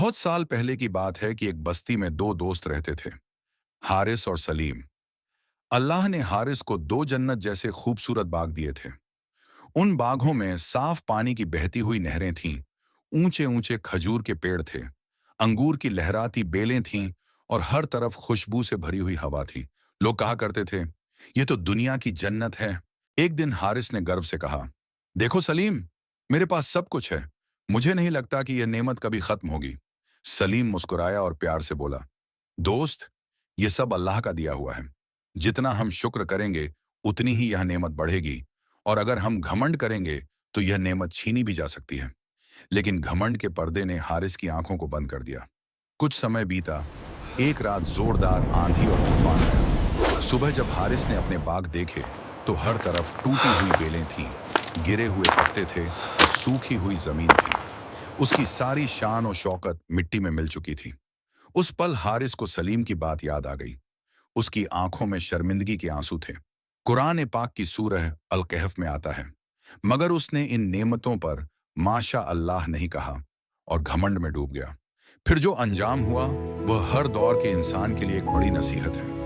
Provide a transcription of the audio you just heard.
बहुत साल पहले की बात है कि एक बस्ती में दो दोस्त रहते थे, हारिस और सलीम। अल्लाह ने हारिस को दो जन्नत जैसे खूबसूरत बाग दिए थे। उन बागों में साफ पानी की बहती हुई नहरें थीं, ऊंचे ऊंचे खजूर के पेड़ थे, अंगूर की लहराती बेलें थीं और हर तरफ खुशबू से भरी हुई हवा थी। लोग कहा करते थे, ये तो दुनिया की जन्नत है। एक दिन हारिस ने गर्व से कहा, देखो सलीम, मेरे पास सब कुछ है। मुझे नहीं लगता कि यह नेमत कभी खत्म होगी। सलीम मुस्कुराया और प्यार से बोला, दोस्त, ये सब अल्लाह का दिया हुआ है। जितना हम शुक्र करेंगे उतनी ही यह नेमत बढ़ेगी, और अगर हम घमंड करेंगे तो यह नेमत छीनी भी जा सकती है। लेकिन घमंड के पर्दे ने हारिस की आंखों को बंद कर दिया। कुछ समय बीता। एक रात जोरदार आंधी और तूफान आया। सुबह जब हारिस ने अपने बाग देखे तो हर तरफ टूटी हुई बेलें थीं, गिरे हुए पत्ते थे और सूखी हुई जमीन थी। उसकी सारी शान और शौकत मिट्टी में मिल चुकी थी। उस पल हारिस को सलीम की बात याद आ गई। उसकी आंखों में शर्मिंदगी के आंसू थे। कुरान पाक की सूरह अल कहफ में आता है, मगर उसने इन नेमतों पर माशा अल्लाह नहीं कहा और घमंड में डूब गया। फिर जो अंजाम हुआ वह हर दौर के इंसान के लिए एक बड़ी नसीहत है।